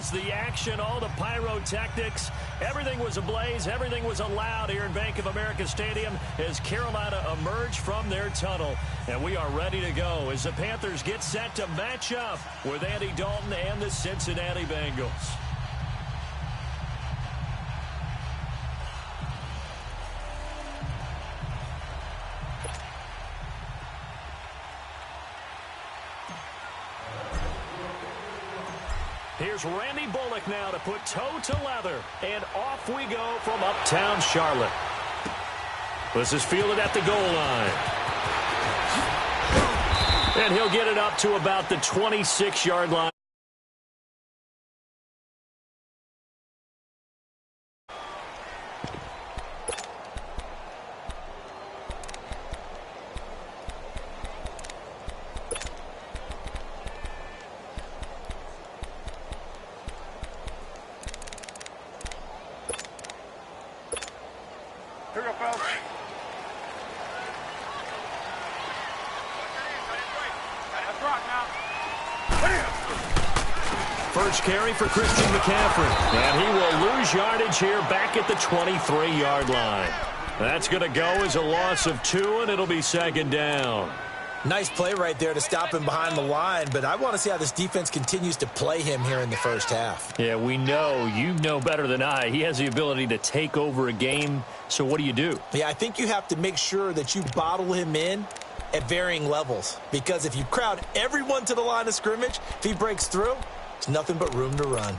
was the action, all the pyrotechnics. Everything was ablaze. Everything was allowed here in Bank of America Stadium as Carolina emerged from their tunnel. And we are ready to go as the Panthers get set to match up with Andy Dalton and the Cincinnati Bengals. Here's Randy Bullock now to put toe to leather. And off we go from uptown Charlotte. This is fielded at the goal line. And he'll get it up to about the 26-yard line. First carry for Christian McCaffrey. And he will lose yardage here back at the 23-yard line. That's going to go as a loss of 2, and it'll be second down. Nice play right there to stop him behind the line, but I want to see how this defense continues to play him here in the first half. Yeah, we know. You know better than I. He has the ability to take over a game, so what do you do? Yeah, I think you have to make sure that you bottle him in at varying levels, because if you crowd everyone to the line of scrimmage, if he breaks through, there's nothing but room to run.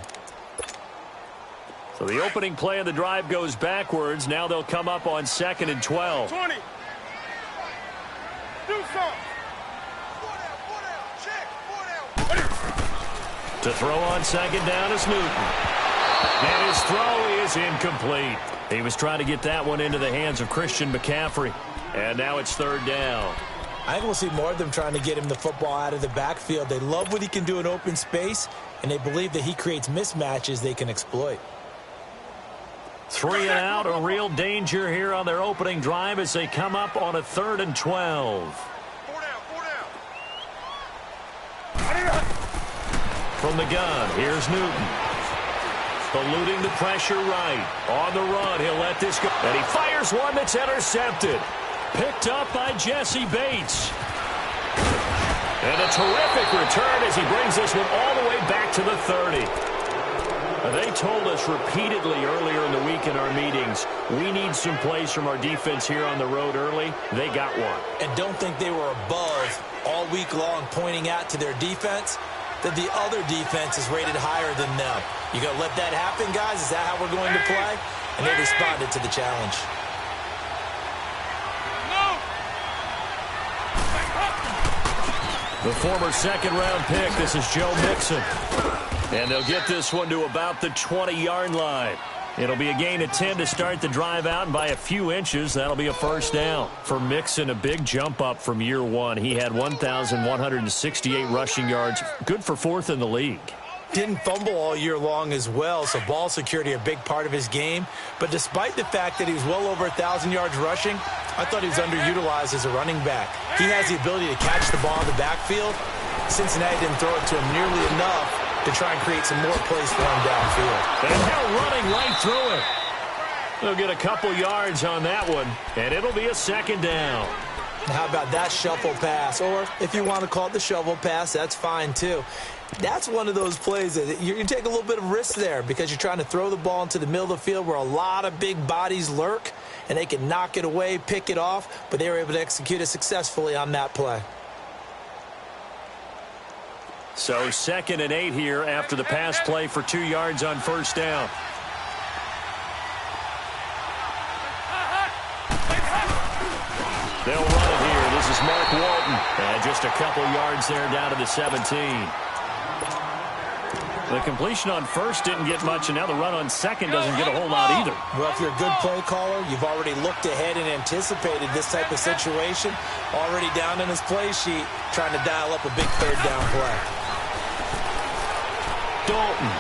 So the opening play of the drive goes backwards. Now they'll come up on 2nd and 12. 20. Do something. To throw on second down is Newton. And his throw is incomplete. He was trying to get that one into the hands of Christian McCaffrey. And now it's third down. I think we'll see more of them trying to get him the football out of the backfield. They love what he can do in open space, and they believe that he creates mismatches they can exploit. 3 and out, a real danger here on their opening drive as they come up on a 3rd and 12. 4 down. From the gun, here's Newton. Eluding the pressure right. On the run, he'll let this go. And he fires one that's intercepted. Picked up by Jesse Bates. And a terrific return as he brings this one all the way back to the 30. They told us repeatedly earlier in the week in our meetings, we need some plays from our defense here on the road early. They got one. And don't think they were above all week long pointing out to their defense that the other defense is rated higher than them. You going to let that happen, guys? Is that how we're going to play? And they responded to the challenge. The former second-round pick, this is Joe Mixon. And they'll get this one to about the 20-yard line. It'll be a gain of 10 to start the drive out, and by a few inches, that'll be a first down. For Mixon, a big jump up from year one. He had 1,168 rushing yards, good for 4th in the league. Didn't fumble all year long as well, so ball security a big part of his game. But despite the fact that he was well over 1,000 yards rushing, I thought he was underutilized as a running back. He has the ability to catch the ball in the backfield. Cincinnati didn't throw it to him nearly enough to try and create some more plays for him downfield. And now running right through it. They'll get a couple yards on that one, and it'll be a second down. How about that shuffle pass? Or if you want to call it the shovel pass, that's fine too. That's one of those plays that you take a little bit of risk there because you're trying to throw the ball into the middle of the field where a lot of big bodies lurk, and they can knock it away, pick it off, but they were able to execute it successfully on that play. So 2nd and 8 here after the pass play for 2 yards on first down. They'll run it here. This is Mark Walton. And just a couple yards there down to the 17. The completion on first didn't get much, and now the run on second doesn't get a whole lot either. Well, if you're a good play caller, you've already looked ahead and anticipated this type of situation. Already down in his play sheet, trying to dial up a big third down play. Dalton.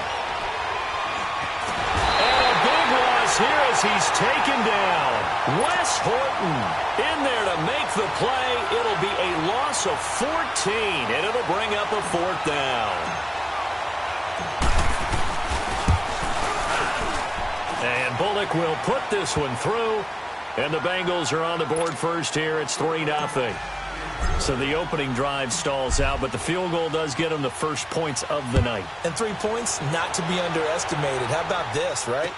And a big loss here as he's taken down. Wes Horton in there to make the play. It'll be a loss of 14, and it'll bring up a 4th down. And Bullock will put this one through. And the Bengals are on the board first here. It's 3-0. So the opening drive stalls out, but the field goal does get them the first points of the night. And 3 points, not to be underestimated. How about this, right?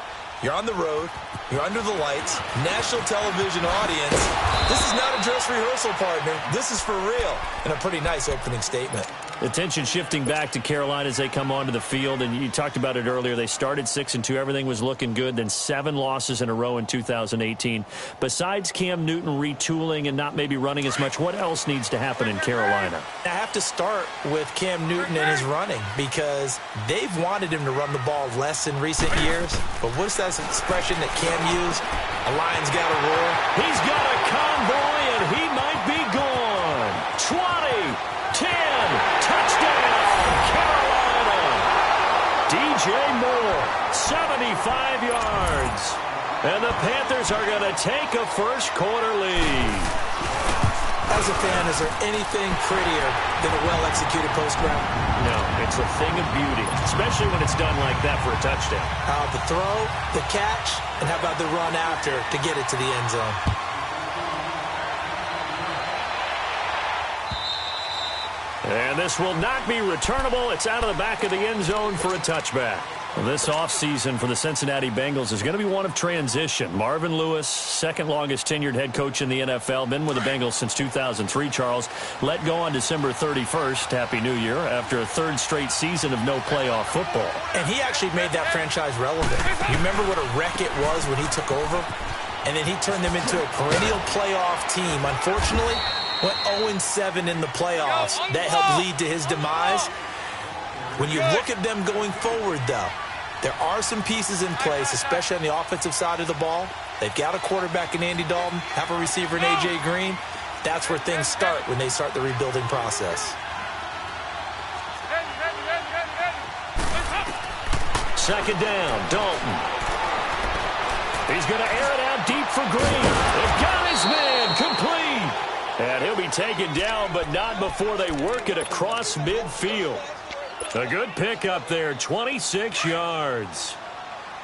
You're on the road. You're under the lights. National television audience. This is not a dress rehearsal, partner. This is for real. And a pretty nice opening statement. Attention shifting back to Carolina as they come onto the field. And you talked about it earlier. They started 6-2. Everything was looking good. Then 7 losses in a row in 2018. Besides Cam Newton retooling and not maybe running as much, what else needs to happen in Carolina? I have to start with Cam Newton and his running because they've wanted him to run the ball less in recent years. But what's that expression that Cam used? A lion's got to roar. He's got a convoy, and he might be gone. 20. 10, touchdown, Carolina. DJ Moore, 75 yards. And the Panthers are going to take a first quarter lead. As a fan, is there anything prettier than a well-executed post route? No, it's a thing of beauty, especially when it's done like that for a touchdown. The throw, the catch, and how about the run after to get it to the end zone? And this will not be returnable. It's out of the back of the end zone for a touchback. Well, this offseason for the Cincinnati Bengals is going to be one of transition. Marvin Lewis, second longest tenured head coach in the NFL, been with the Bengals since 2003, Charles. Let go on December 31st, Happy New Year, after a third straight season of no playoff football. And he actually made that franchise relevant. You remember what a wreck it was when he took over? And then he turned them into a perennial playoff team. Unfortunately, went 0-7 in the playoffs. That helped lead to his demise. When you look at them going forward, though, there are some pieces in place, especially on the offensive side of the ball. They've got a quarterback in Andy Dalton, have a receiver in A.J. Green. That's where things start when they start the rebuilding process. Second down, Dalton. He's going to air it out deep for Green. They've got his man complete. And he'll be taken down, but not before they work it across midfield. A good pick up there, 26 yards.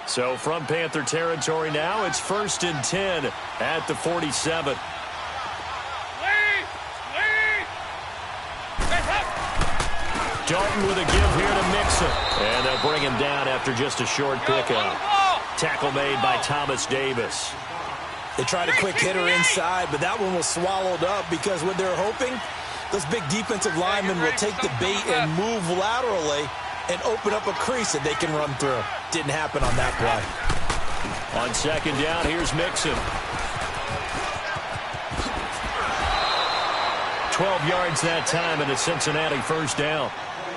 So from Panther territory now, it's 1st and 10 at the 47. Dalton with a give here to Mixon. And they'll bring him down after just a short pickup. Tackle made by Thomas Davis. They tried a quick hitter inside, but that one was swallowed up because what they're hoping, those big defensive linemen will take the bait and move laterally and open up a crease that they can run through. Didn't happen on that play. On second down, here's Mixon. 12 yards that time and a Cincinnati first down.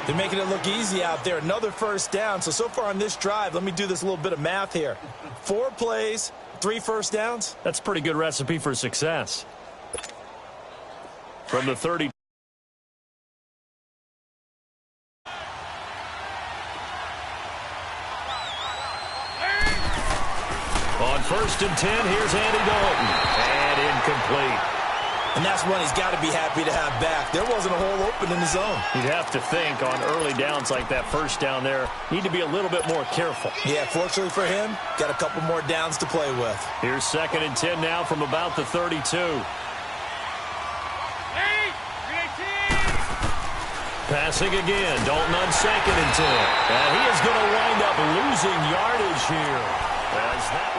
They're making it look easy out there. Another first down. So far on this drive, let me do this little bit of math here. 4 plays, 3 first downs. That's a pretty good recipe for success. From the 30. On 1st and 10, here's Andy Dalton. And incomplete. And that's one he's got to be happy to have back. There wasn't a hole open in the zone. You'd have to think on early downs like that first down there, need to be a little bit more careful. Yeah, fortunately for him, got a couple more downs to play with. Here's 2nd and 10 now from about the 32. Passing again, Dalton on 2nd and 10. And he is going to wind up losing yardage here. As that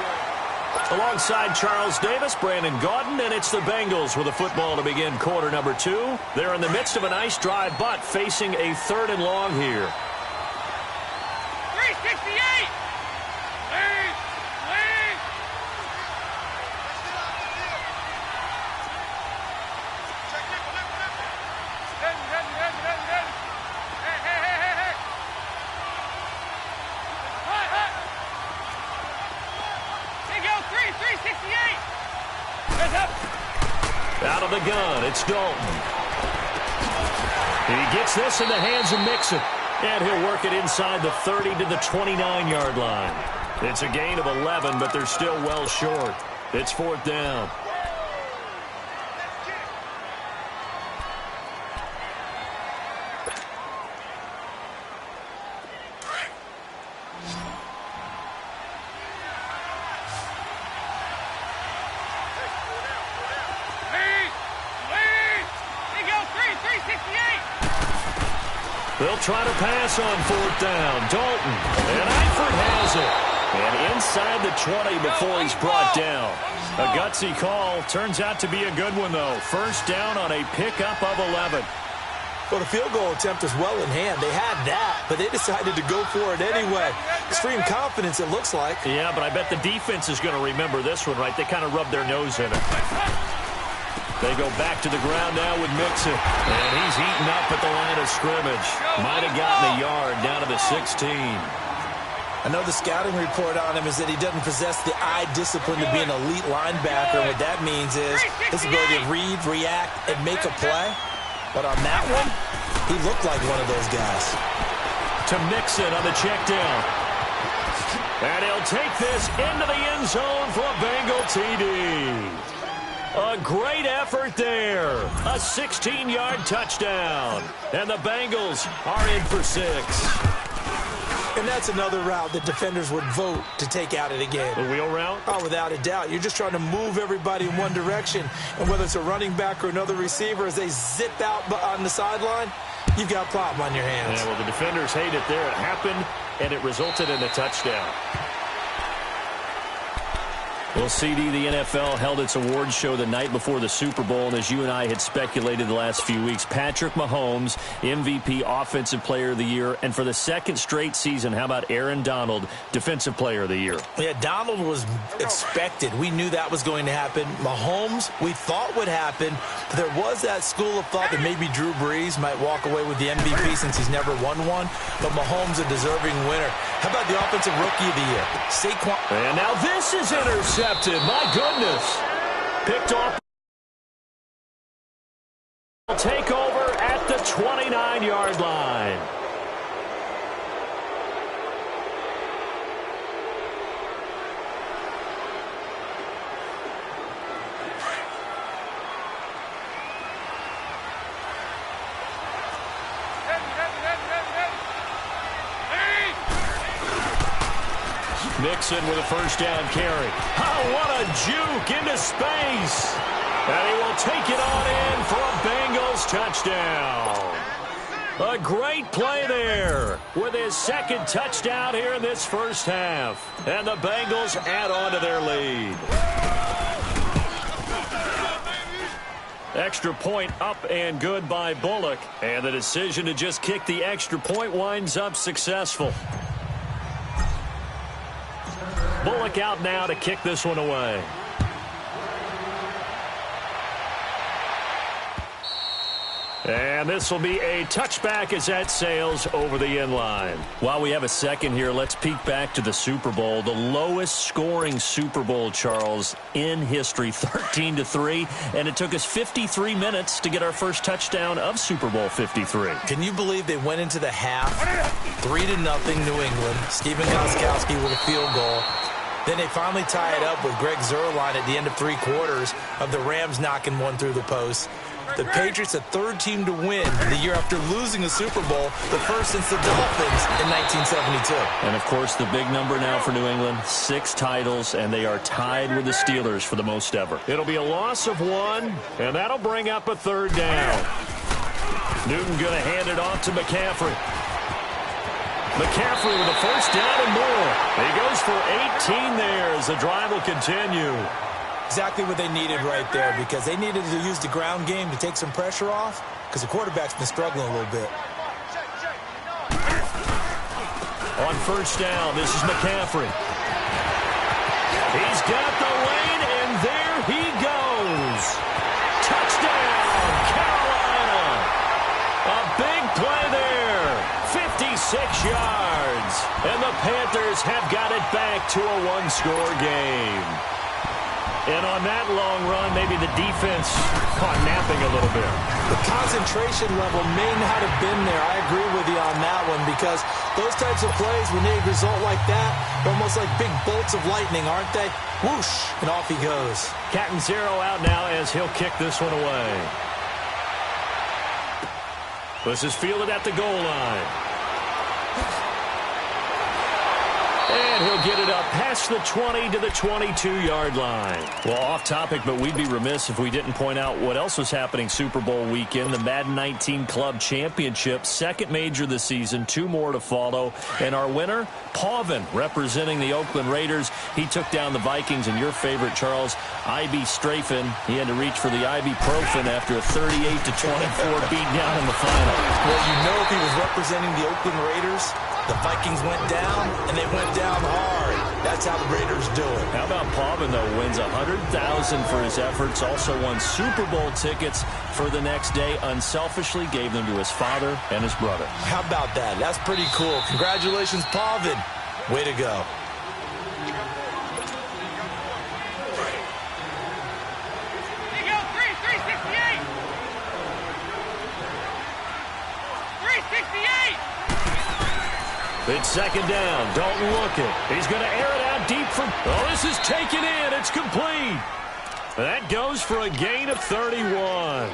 alongside Charles Davis, Brandon Gaudin, and it's the Bengals with a football to begin quarter number 2. They're in the midst of a nice drive, but facing a 3rd and long here. 368! Out of the gun, it's Dalton. He gets this in the hands of Mixon. And he'll work it inside the 30 to the 29-yard line. It's a gain of 11, but they're still well short. It's 4th down. try to pass on 4th down. Dalton. And Eifert has it. And inside the 20 before he's brought down. A gutsy call. Turns out to be a good one, though. First down on a pickup of 11. Well, the field goal attempt was well in hand. They had that, but they decided to go for it anyway. Extreme confidence, it looks like. Yeah, but I bet the defense is going to remember this one, right? They kind of rubbed their nose in it. They go back to the ground now with Mixon. And he's eaten up at the line of scrimmage. Might have gotten a yard down to the 16. I know the scouting report on him is that he doesn't possess the eye discipline to be an elite linebacker. What that means is his ability to read, react, and make a play. But on that one, he looked like one of those guys. To Mixon on the check down. And he'll take this into the end zone for a Bengal TD. A great effort there. A 16-yard touchdown. And the Bengals are in for 6. And that's another route that defenders would vote to take out of the game. The wheel route? Oh, without a doubt. You're just trying to move everybody in one direction. And whether it's a running back or another receiver, as they zip out on the sideline, you've got a problem on your hands. Yeah, well, the defenders hate it there. It happened, and it resulted in a touchdown. Well, CD, the NFL held its awards show the night before the Super Bowl, and as you and I had speculated the last few weeks, Patrick Mahomes, MVP, Offensive Player of the Year, and for the second straight season, how about Aaron Donald, Defensive Player of the Year? Yeah, Donald was expected. We knew that was going to happen. Mahomes, we thought would happen. But there was that school of thought that maybe Drew Brees might walk away with the MVP since he's never won one, but Mahomes a deserving winner. How about the Offensive Rookie of the Year? Saquon. And now this is intercepted. My goodness. Picked off. Take over at the 29-yard line. Mixon with a first down carry. Oh, what a juke into space. And he will take it on in for a Bengals touchdown. A great play there with his second touchdown here in this first half. And the Bengals add on to their lead. Extra point up and good by Bullock. And the decision to just kick the extra point winds up successful. Bullock out now to kick this one away. And this will be a touchback as that sails over the end line. While we have a second here, let's peek back to the Super Bowl. The lowest scoring Super Bowl, Charles, in history, 13-3. And it took us 53 minutes to get our first touchdown of Super Bowl 53. Can you believe they went into the half 3-0 New England? Steven Gostkowski with a field goal. Then they finally tie it up with Greg Zuerlein at the end of 3 quarters of the Rams knocking one through the post. The Patriots, the third team to win the year after losing a Super Bowl, the first since the Dolphins in 1972. And, of course, the big number now for New England, 6 titles, and they are tied with the Steelers for the most ever. It'll be a loss of 1, and that'll bring up a third down. Newton going to hand it off to McCaffrey. McCaffrey with a first down and more. He goes for 18 there as the drive will continue. Exactly what they needed right there, because they needed to use the ground game to take some pressure off, because the quarterback's been struggling a little bit. On first down, this is McCaffrey. He's got the lane, and there he goes. Touchdown, Carolina. A big play there. 56 yards. And the Panthers have got it back to a 1-score game. And on that long run, maybe the defense caught napping a little bit. The concentration level may not have been there. I agree with you on that one, because those types of plays, when they result like that, they're almost like big bolts of lightning, aren't they? Whoosh, and off he goes. Catanzaro out now as he'll kick this one away. This is fielded at the goal line. And he'll get it up past the 20 to the 22-yard line. Well, off topic, but we'd be remiss if we didn't point out what else was happening Super Bowl weekend. The Madden 19 Club Championship, second major this season, 2 more to follow. And our winner, Pauvin, representing the Oakland Raiders. He took down the Vikings, and your favorite, Charles, I.B. Strafen. He had to reach for the ibuprofen after a 38-24 beatdown in the final. Well, you know, if he was representing the Oakland Raiders, the Vikings went down, and they went down hard. That's how the Raiders do it. How about Pauvin, though, wins $100,000 for his efforts, also won Super Bowl tickets for the next day, unselfishly gave them to his father and his brother. How about that? That's pretty cool. Congratulations, Pauvin. Way to go. It's second down. Dalton looking. He's going to air it out deep for... Oh, this is taken in. It's complete. That goes for a gain of 31.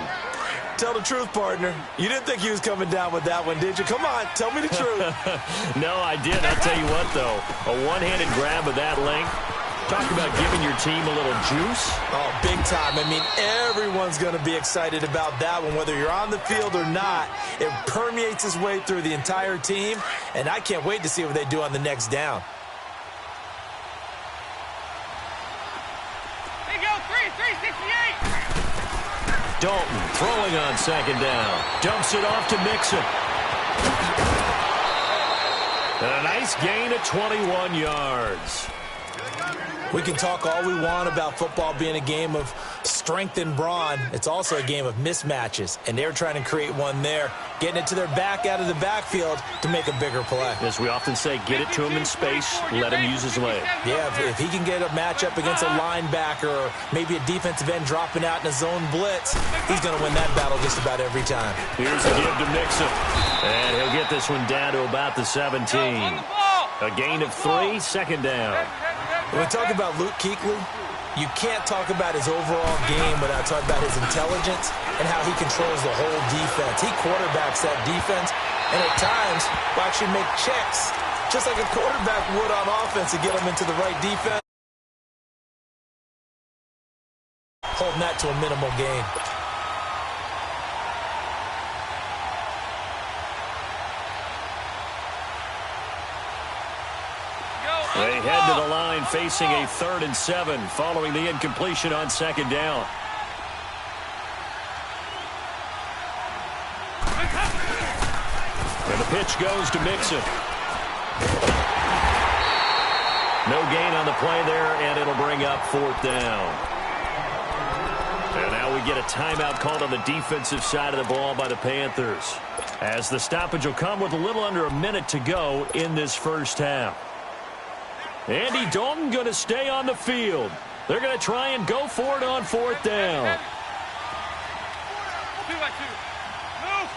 Tell the truth, partner. You didn't think he was coming down with that one, did you? Come on, tell me the truth. No, I did. I'll tell you what, though. A one-handed grab of that length. Talk about giving your team a little juice. Oh, big time. I mean, everyone's going to be excited about that one, whether you're on the field or not. It permeates its way through the entire team, and I can't wait to see what they do on the next down. There you go, 368. Dalton throwing on second down. Dumps it off to Mixon. And a nice gain of 21 yards. We can talk all we want about football being a game of strength and brawn. It's also a game of mismatches, and they're trying to create one there, getting it to their back out of the backfield to make a bigger play. As we often say, get it to him in space, let him use his leg. Yeah, if he can get a matchup against a linebacker or maybe a defensive end dropping out in a zone blitz, he's going to win that battle just about every time. Here's a give to Mixon, and he'll get this one down to about the 17. A gain of 3, second down. When we talk about Luke Kuechly, you can't talk about his overall game without talking about his intelligence and how he controls the whole defense. He quarterbacks that defense, and at times will actually make checks, just like a quarterback would on offense, to get them into the right defense. Holding that to a minimal gain. They head to the line facing a 3rd and 7 following the incompletion on second down. And the pitch goes to Mixon. No gain on the play there, and it'll bring up 4th down. And now we get a timeout called on the defensive side of the ball by the Panthers, as the stoppage will come with a little under a minute to go in this first half. Andy Dalton going to stay on the field. They're going to try and go for it on 4th down. 2 by 2. Move.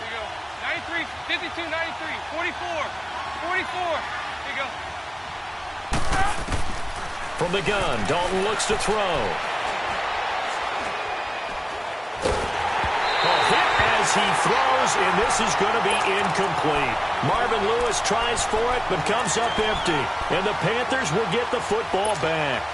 There you go. 93, 52, 93, 44, 44. There you go. From the gun, Dalton looks to throw. As he throws, and this is going to be incomplete. Marvin Lewis tries for it, but comes up empty. And the Panthers will get the football back.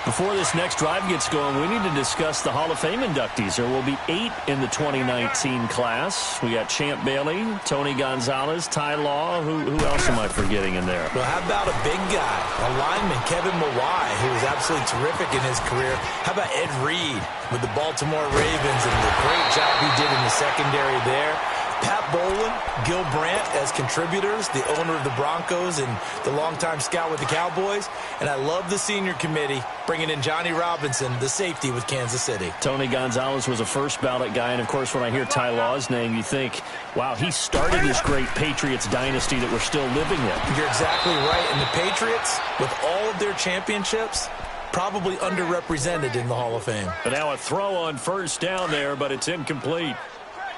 Before this next drive gets going, we need to discuss the Hall of Fame inductees. There will be 8 in the 2019 class. We got Champ Bailey, Tony Gonzalez, Ty Law. Who else am I forgetting in there? Well, how about a big guy, a lineman, Kevin Mawai, who was absolutely terrific in his career. How about Ed Reed with the Baltimore Ravens and the great job he did in the secondary there? Pat Bowlen, Gil Brandt as contributors, the owner of the Broncos and the longtime scout with the Cowboys. And I love the senior committee bringing in Johnny Robinson, the safety with Kansas City. Tony Gonzalez was a first ballot guy. And, of course, when I hear Ty Law's name, you think, wow, he started this great Patriots dynasty that we're still living in. You're exactly right. And the Patriots, with all of their championships, probably underrepresented in the Hall of Fame. But now a throw on first down there, but it's incomplete.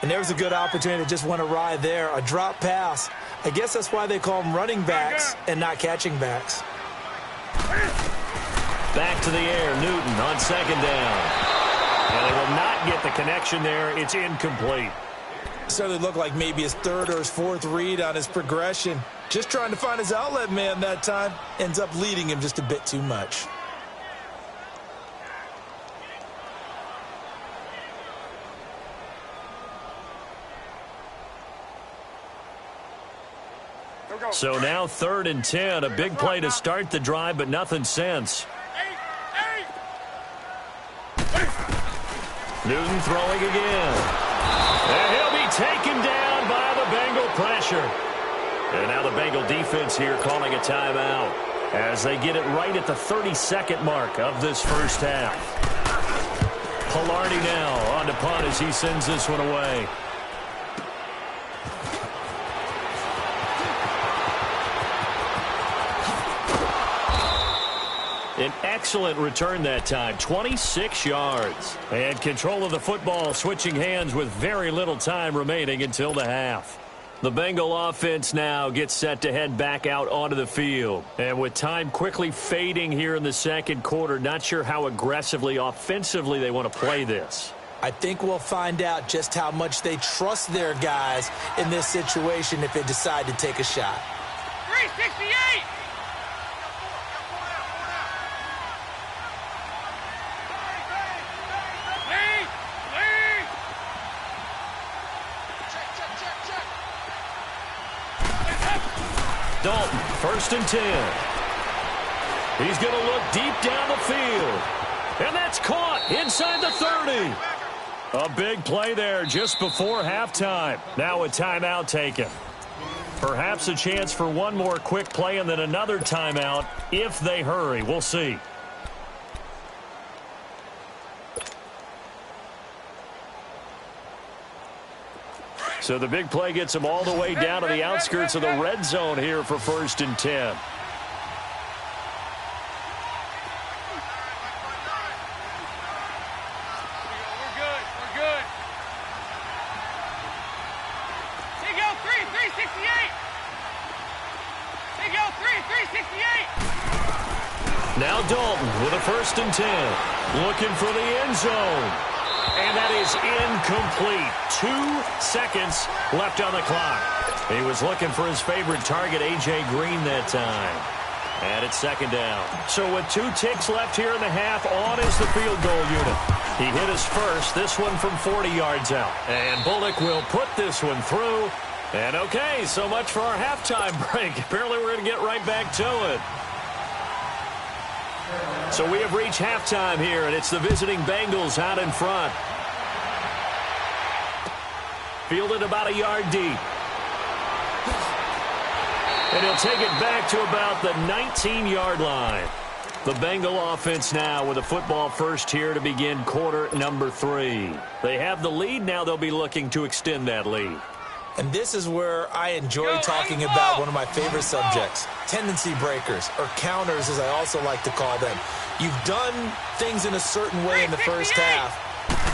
And there was a good opportunity that just went awry there. A drop pass. I guess that's why they call them running backs and not catching backs. Back to the air, Newton on second down. And they will not get the connection there. It's incomplete. Certainly looked like maybe his third or his fourth read on his progression. Just trying to find his outlet man that time. Ends up leading him just a bit too much. So now 3rd and 10. A big play to start the drive, but nothing since. Newton throwing again. And he'll be taken down by the Bengal pressure. And now the Bengal defense here calling a timeout as they get it right at the 32nd mark of this first half. Pilardi now on to punt as he sends this one away. An excellent return that time, 26 yards. And control of the football switching hands with very little time remaining until the half. The Bengal offense now gets set to head back out onto the field. And with time quickly fading here in the second quarter, not sure how aggressively, offensively they want to play this. I think we'll find out just how much they trust their guys in this situation if they decide to take a shot. 368! Dalton, 1st and 10. He's going to look deep down the field. And that's caught inside the 30. A big play there just before halftime. Now a timeout taken. Perhaps a chance for one more quick play and then another timeout if they hurry. We'll see. So the big play gets them all the way down to the outskirts of the red zone here for 1st and 10. We're good. We're good. They go 368. They go 368. Now Dalton with a 1st and 10. Looking for the end zone. And that is incomplete. 2 seconds left on the clock. He was looking for his favorite target, A.J. Green, that time. And it's 2nd down. So with 2 ticks left here in the half, on is the field goal unit. He hit his first, this one from 40 yards out. And Bullock will put this one through. And okay, so much for our halftime break. Apparently we're going to get right back to it. So we have reached halftime here, and it's the visiting Bengals out in front. Fielded about a yard deep. And he'll take it back to about the 19-yard line. The Bengal offense now with a football first here to begin quarter number 3. They have the lead. Now they'll be looking to extend that lead. And this is where I enjoy talking about one of my favorite subjects, tendency breakers, or counters as I also like to call them. You've done things in a certain way in the first half,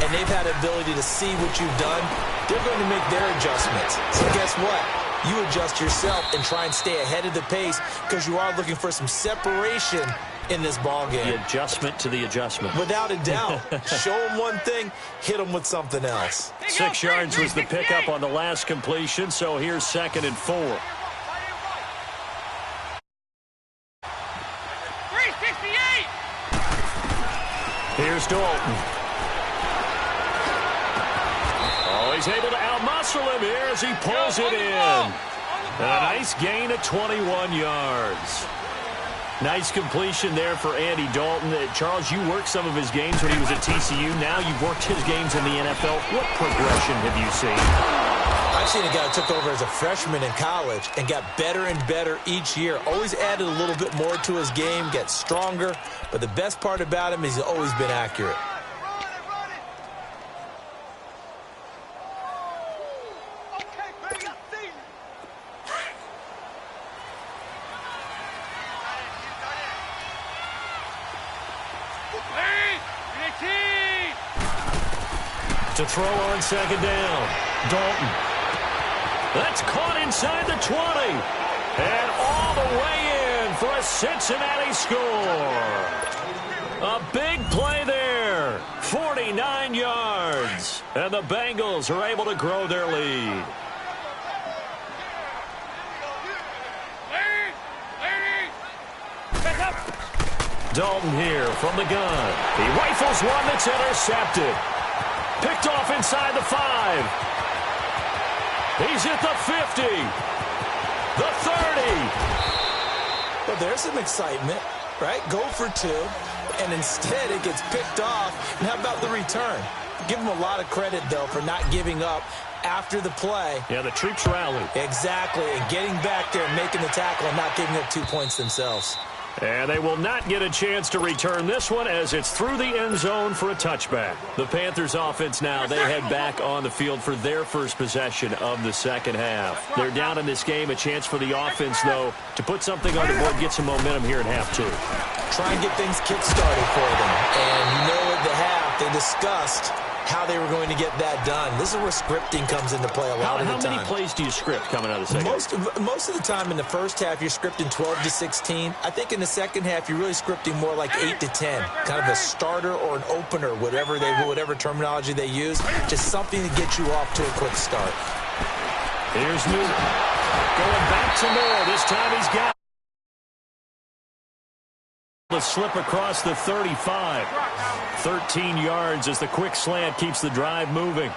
and they've had the ability to see what you've done. They're going to make their adjustments. So guess what? You adjust yourself and try and stay ahead of the pace because you are looking for some separation in this ball game. The adjustment to the adjustment. Without a doubt. Show them one thing, hit them with something else. 6 yards was the pickup on the last completion, so here's 2nd and 4. 368! Here's Dalton. Oh, he's able to outmuscle him here as he pulls it in. A nice gain of 21 yards. Nice completion there for Andy Dalton. Charles, you worked some of his games when he was at TCU. Now you've worked his games in the NFL. What progression have you seen? I've seen a guy who took over as a freshman in college and got better and better each year. Always added a little bit more to his game, gets stronger. But the best part about him is he's always been accurate. To throw on 2nd down. Dalton. That's caught inside the 20. And all the way in for a Cincinnati score. A big play there. 49 yards. And the Bengals are able to grow their lead. Dalton here from the gun. He rifles one that's intercepted. Picked off inside the 5. He's at the 50. The 30. Well, there's some excitement, right? Go for 2, and instead it gets picked off. And how about the return? Give him a lot of credit, though, for not giving up after the play. Yeah, the troops rallied. Exactly, and getting back there and making the tackle and not giving up 2 points themselves. And they will not get a chance to return this one as it's through the end zone for a touchback. The Panthers offense now, they head back on the field for their first possession of the second half. They're down in this game. A chance for the offense, though, to put something on the board, get some momentum here at half 2. Try and get things kick-started for them. And you know at the half, they discussed how they were going to get that done. This is where scripting comes into play a lot of the time. How many plays do you script coming out of the second half? Most of the time in the first half, you're scripting 12 to 16. I think in the second half, you're really scripting more like 8 to 10. Kind of a starter or an opener, whatever terminology they use. Just something to get you off to a quick start. Here's Newton. Going back to Moore. This time he's got the slip across the 35. 13 yards as the quick slant keeps the drive moving.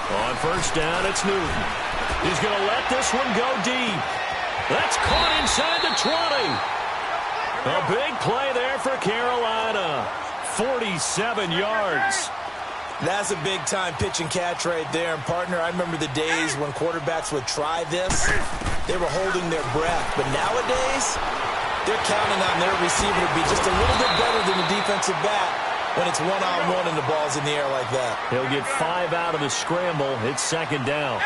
On first down, it's Newton. He's going to let this one go deep. That's caught inside the 20. A big play there for Carolina. 47 yards. That's a big-time pitch and catch right there. And, partner, I remember the days when quarterbacks would try this. They were holding their breath. But nowadays, they're counting on their receiver to be just a little bit better than the defensive back when it's one-on-one and the ball's in the air like that. He'll get 5 out of the scramble. It's second down.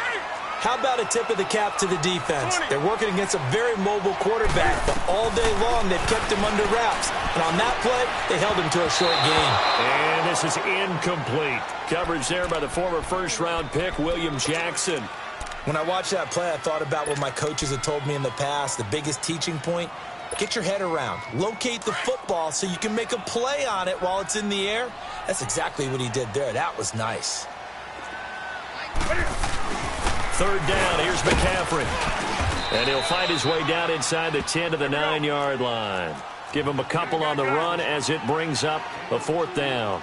How about a tip of the cap to the defense? They're working against a very mobile quarterback, but all day long they've kept him under wraps. And on that play, they held him to a short gain. And this is incomplete. Coverage there by the former first-round pick, William Jackson. When I watched that play, I thought about what my coaches had told me in the past. The biggest teaching point, get your head around. Locate the football so you can make a play on it while it's in the air. That's exactly what he did there. That was nice. Third down, here's McCaffrey. And he'll find his way down inside the 10 to the 9-yard line. Give him a couple on the run as it brings up a fourth down.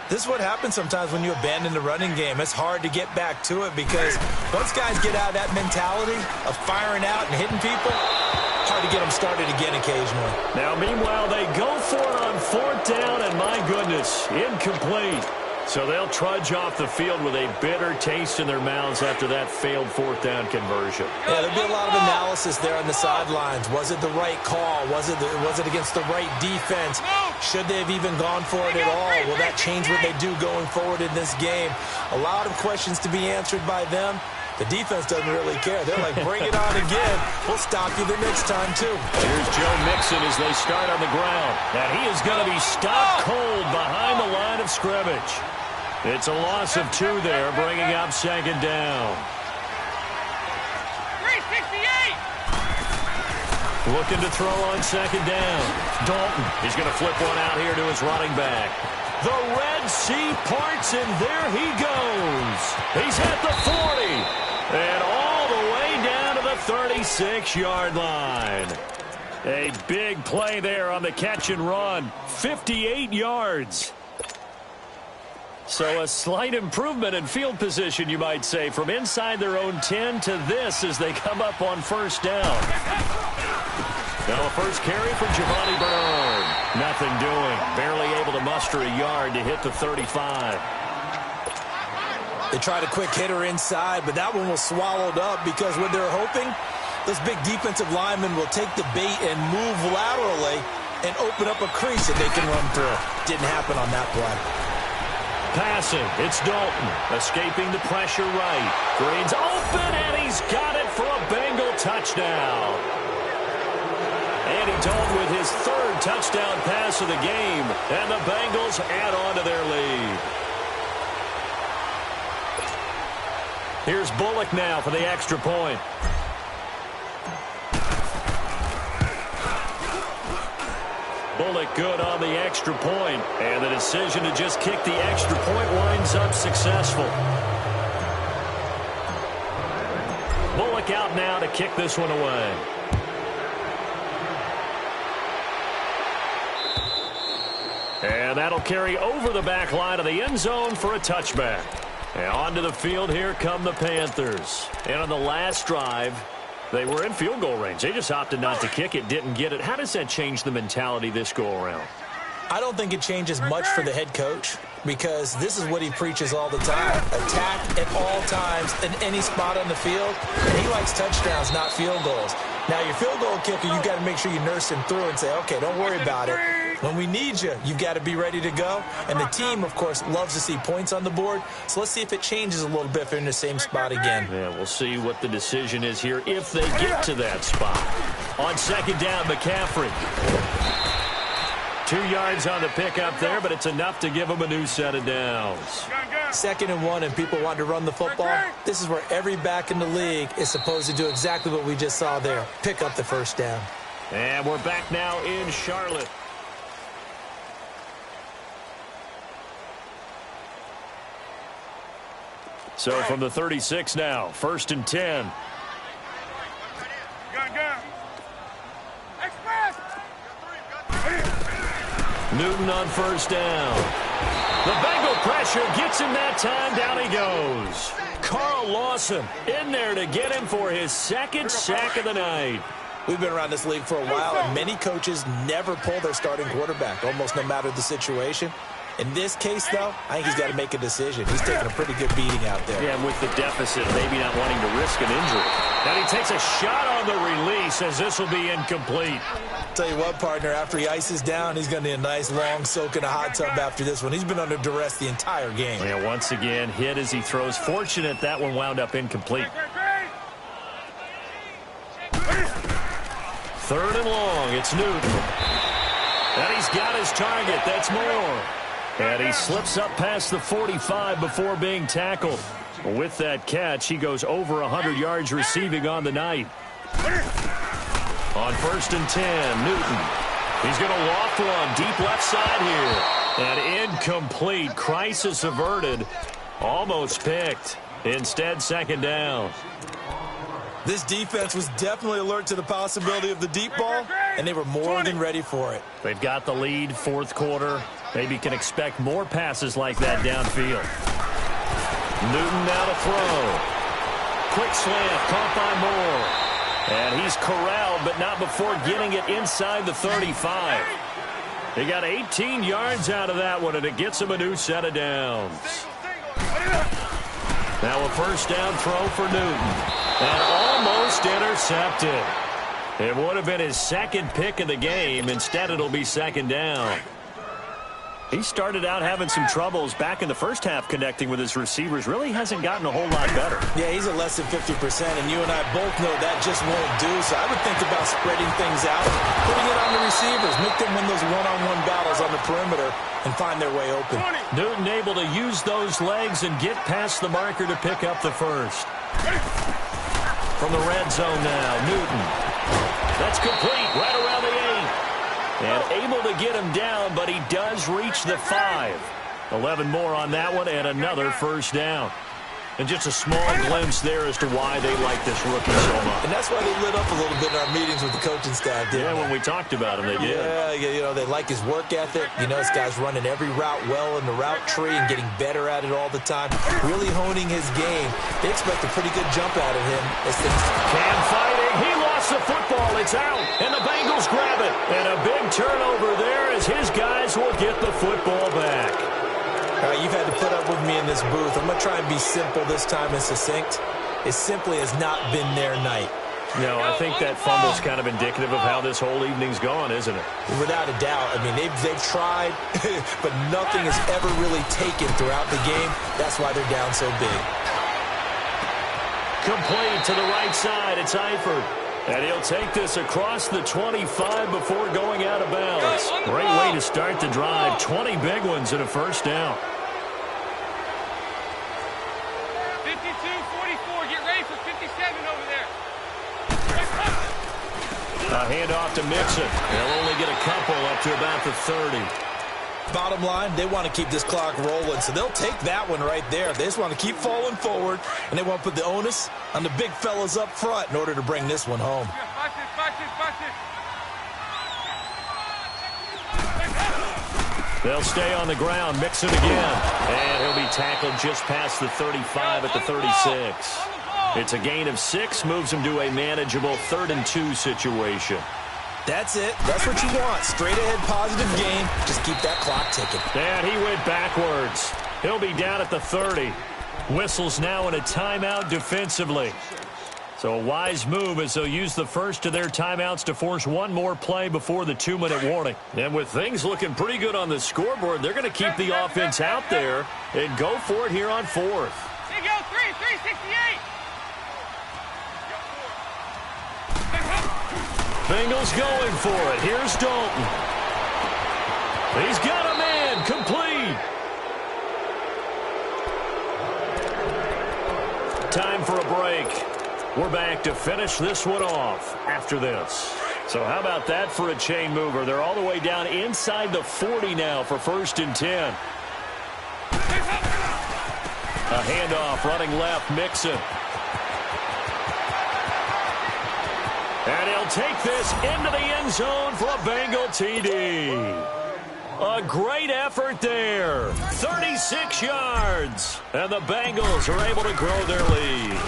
This is what happens sometimes when you abandon the running game. It's hard to get back to it because once guys get out of that mentality of firing out and hitting people, hard to get them started again occasionally. Now, meanwhile, they go for it on fourth down, and my goodness, incomplete. So they'll trudge off the field with a bitter taste in their mouths after that failed fourth down conversion. Yeah, there'll be a lot of analysis there on the sidelines. Was it the right call? Was it against the right defense? Should they have even gone for it at all? Will that change what they do going forward in this game? A lot of questions to be answered by them. The defense doesn't really care. They're like, bring it on again. We'll stop you the next time, too. Here's Joe Mixon as they start on the ground. And he is going to be stopped cold behind the line of scrimmage. It's a loss of 2 there, bringing up second down. 368. Looking to throw on second down. Dalton, he's going to flip one out here to his running back. The Red Sea parts, and there he goes. He's at the 40, and all the way down to the 36-yard line. A big play there on the catch and run. 58 yards. So a slight improvement in field position, you might say, from inside their own 10 to this as they come up on first down. Now a first carry for Giovanni Bernard. Nothing doing. Barely able to muster a yard to hit the 35. They tried a quick hitter inside, but that one was swallowed up because what they're hoping, those big defensive linemen will take the bait and move laterally and open up a crease that they can run through. Didn't happen on that play. Passing, it's Dalton, escaping the pressure right. Green's open, and he's got it for a Bengal touchdown. Andy Dalton with his third touchdown pass of the game, and the Bengals add on to their lead. Here's Bullock now for the extra point. pull it good on the extra point. And the decision to just kick the extra point winds up successful. Bullock out now to kick this one away. And that'll carry over the back line of the end zone for a touchback. And onto the field, here come the Panthers. And on the last drive, they were in field goal range. They just opted not to kick it, didn't get it. How does that change the mentality this go-around? I don't think it changes much for the head coach because this is what he preaches all the time. Attack at all times in any spot on the field. And he likes touchdowns, not field goals. Now, your field goal kicker, you've got to make sure you nurse him through and say, okay, don't worry about it. When we need you, you've got to be ready to go. And the team, of course, loves to see points on the board. So let's see if it changes a little bit if they're in the same spot again. Yeah, we'll see what the decision is here if they get to that spot. On second down, McCaffrey. 2 yards on the pickup there, but it's enough to give them a new set of downs. 2nd and 1, and people want to run the football. This is where every back in the league is supposed to do exactly what we just saw there. Pick up the first down. And we're back now in Charlotte. So from the 36 now, 1st and 10. Newton on first down. The Bengal pressure gets him that time. Down he goes. Carl Lawson in there to get him for his 2nd sack of the night. We've been around this league for a while, and many coaches never pull their starting quarterback, almost no matter the situation. In this case, though, I think he's got to make a decision. He's taking a pretty good beating out there. Yeah, and with the deficit, maybe not wanting to risk an injury. And he takes a shot on the release as this will be incomplete. Tell you what, partner, after he ices down, he's going to need a nice long soak in a hot tub after this one. He's been under duress the entire game. Yeah, once again, hit as he throws. Fortunate that one wound up incomplete. 3rd and long, it's Newton. And he's got his target, that's Moore. And he slips up past the 45 before being tackled. With that catch, he goes over 100 yards receiving on the night. On 1st and 10, Newton. He's going to loft one deep left side here. And incomplete. Crisis averted. Almost picked. Instead, 2nd down. This defense was definitely alert to the possibility of the deep ball, and they were more than ready for it. They've got the lead, 4th quarter. Maybe can expect more passes like that downfield. Newton now to throw. Quick slant, caught by Moore. And he's corralled, but not before getting it inside the 35. He got 18 yards out of that one, and it gets him a new set of downs. Now a 1st down throw for Newton. And almost intercepted. It would have been his 2nd pick of the game. Instead, it'll be 2nd down. He started out having some troubles back in the first half connecting with his receivers. Really hasn't gotten a whole lot better. Yeah, he's at less than 50%, and you and I both know that just won't do. So I would think about spreading things out, putting it on the receivers, make them win those one-on-one battles on the perimeter and find their way open. Newton able to use those legs and get past the marker to pick up the first. From the red zone now, Newton. That's complete right around the 8. And able to get him down, but he does reach the 5. 11 more on that one and another 1st down. And just a small glimpse there as to why they like this rookie so much. And that's why they lit up a little bit in our meetings with the coaching staff, didn't they? When we talked about him, they did. Yeah, you know, they like his work ethic. You know, this guy's running every route well in the route tree and getting better at it all the time. Really honing his game. They expect a pretty good jump out of him as things... Cam fighting. He lost the football. It's out. And the Bengals grab it. And a big turnover there as his guys will get the football back. All right, you've had to put up with me in this booth. I'm going to try and be simple this time and succinct. It simply has not been their night. No, I think that fumble's kind of indicative of how this whole evening's gone, isn't it? Without a doubt. I mean, they've tried, but nothing has ever really taken throughout the game. That's why they're down so big. Complete to the right side. It's Eifert. And he'll take this across the 25 before going out of bounds. Great way to start the drive. 20 big ones and a 1st down. 52-44. Get ready for 57 over there. A handoff to Mixon. They'll only get a couple up to about the 30. Bottom line, they want to keep this clock rolling, so they'll take that one right there. They just want to keep falling forward, and they want to put the onus on the big fellas up front in order to bring this one home. Watch this. They'll stay on the ground, Mixon again. And he'll be tackled just past the 35 at the 36. It's a gain of 6, moves him to a manageable 3rd and 2 situation. That's it. That's what you want. Straight ahead positive game. Just keep that clock ticking. And he went backwards. He'll be down at the 30. Whistles now in a timeout defensively. So a wise move as they'll use the first of their timeouts to force one more play before the 2-minute warning. And with things looking pretty good on the scoreboard, they're going to keep the offense out there and go for it here on 4th. Here you go, 368. Bengals going for it. Here's Dalton. He's got a man complete. Time for a break. We're back to finish this one off after this. So how about that for a chain mover? They're all the way down inside the 40 now for 1st and 10. A handoff running left, Mixon. And he'll take this into the end zone for a Bengal TD. A great effort there. 36 yards. And the Bengals are able to grow their lead.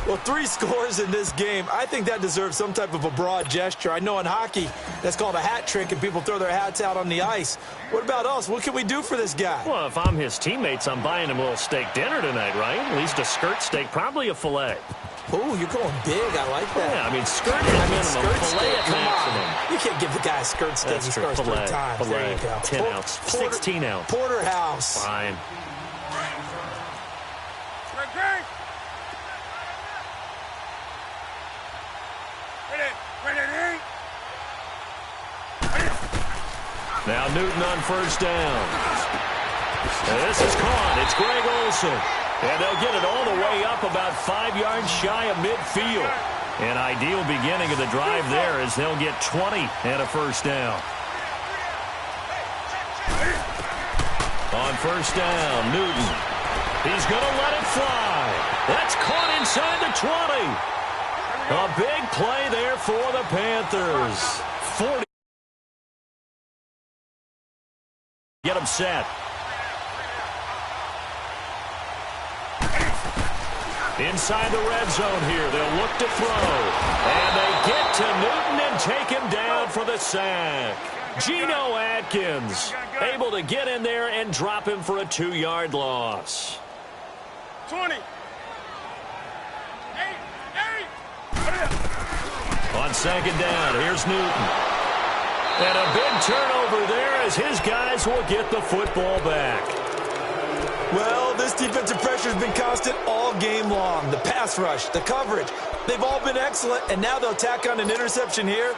Well, 3 scores in this game. I think that deserves some type of a broad gesture. I know in hockey, that's called a hat trick, and people throw their hats out on the ice. What about us? What can we do for this guy? Well, if I'm his teammates, I'm buying him a little steak dinner tonight, right? At least a skirt steak, probably a filet. Oh, you're going big. I like that. Yeah, I mean, skirt at minimum, filet at maximum. You can't give the guy a skirt steak. He scores 3 times. There you go. 10 ounce, 16 ounce. Porterhouse. Fine. Now Newton on 1st down. And this is caught. It's Greg Olsen. And they'll get it all the way up about 5 yards shy of midfield. An ideal beginning of the drive there as they'll get 20 and a 1st down. On 1st down, Newton. He's going to let it fly. That's caught inside the 20. A big play there for the Panthers. 40. Get them set. Inside the red zone here. They'll look to throw. And they get to Newton and take him down for the sack. Geno Atkins able to get in there and drop him for a 2-yard loss. 20. On 2nd down, here's Newton. And a big turnover there as his guys will get the football back. Well, this defensive pressure has been constant all game long. The pass rush, the coverage, they've all been excellent, and now they'll tack on an interception here.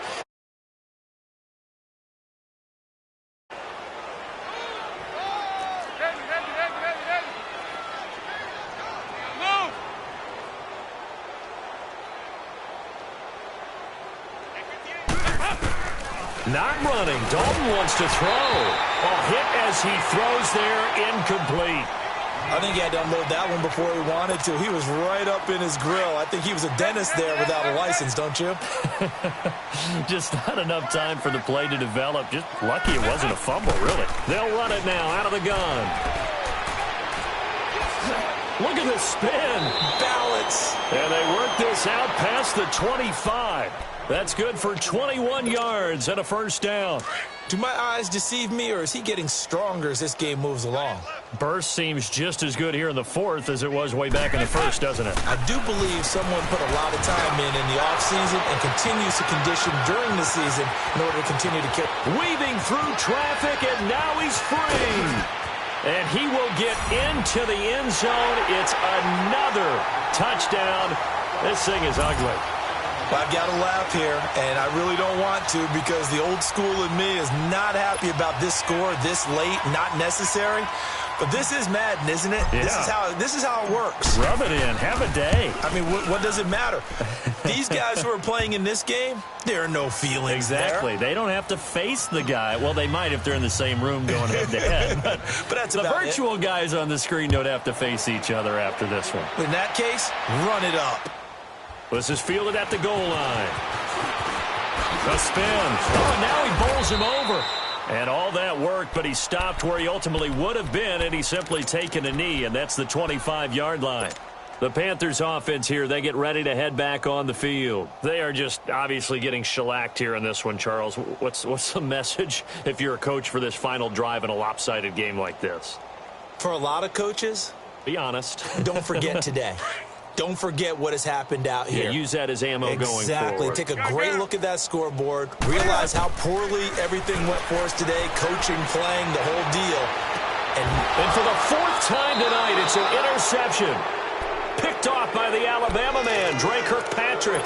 Not running. Dalton wants to throw. A hit as he throws there, incomplete. I think he had to unload that one before he wanted to. He was right up in his grill. I think he was a dentist there without a license, don't you? Just not enough time for the play to develop. Just lucky it wasn't a fumble, really. They'll run it now out of the gun. Look at the spin. Balance. And they work this out past the 25. That's good for 21 yards and a 1st down. Do my eyes deceive me, or is he getting stronger as this game moves along? Burst seems just as good here in the 4th as it was way back in the 1st, doesn't it? I do believe someone put a lot of time in the offseason and continues to condition during the season in order to continue to kick. Weaving through traffic, and now he's free. And he will get into the end zone. It's another touchdown. This thing is ugly. I've got to laugh here, and I really don't want to because the old school in me is not happy about this score this late, not necessary. But this is Madden, isn't it? Yeah. This is how it works. Rub it in. Have a day. I mean, what does it matter? These guys who are playing in this game, there are no feelings Exactly. there. They don't have to face the guy. Well, they might if they're in the same room going head-to-head. But that's the about virtual guys on the screen don't have to face each other after this one. In that case, run it up. This is fielded at the goal line. A spin. Oh, and now he bowls him over. And all that work, but he stopped where he ultimately would have been, and he's simply taken a knee, and that's the 25-yard line. The Panthers offense here, they get ready to head back on the field. They are just obviously getting shellacked here in this one, Charles. What's the message if you're a coach for this final drive in a lopsided game like this? For a lot of coaches, be honest. Don't forget today. Don't forget what has happened out here. Yeah, use that as ammo going forward. Exactly. Take a great look at that scoreboard. Realize how poorly everything went for us today. Coaching, playing, the whole deal. And for the fourth time tonight, it's an interception. Picked off by the Alabama man, Dre Kirkpatrick.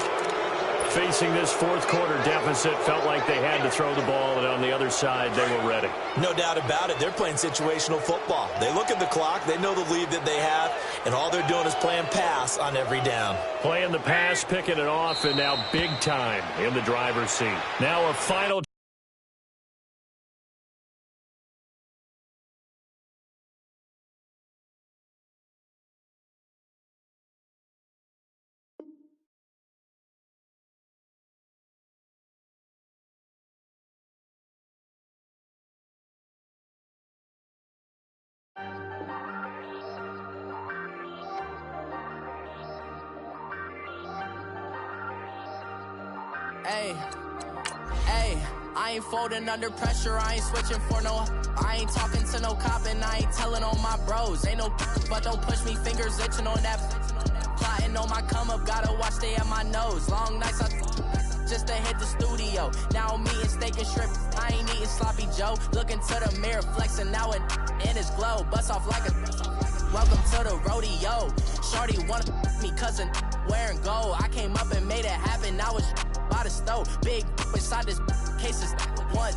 Facing this fourth quarter deficit, felt like they had to throw the ball, and on the other side, they were ready. No doubt about it. They're playing situational football. They look at the clock. They know the lead that they have, and all they're doing is playing pass on every down. Playing the pass, picking it off, and now big time in the driver's seat. Now a final. Hey, I ain't folding under pressure, I ain't switching for no. I ain't talking to no cop and I ain't telling on my bros. Ain't no but don't push me, fingers itching on that. Plotting on my come up, gotta watch stay at my nose. Long nights just to hit the studio. Now I'm eating steak and shrimp, I ain't eating sloppy Joe. Looking to the mirror, flexing now and in his glow. Bust off like a welcome to the rodeo. Shorty wanna me cousin wearing gold. I came up and made it happen, I was by the stove. Big inside this case is once.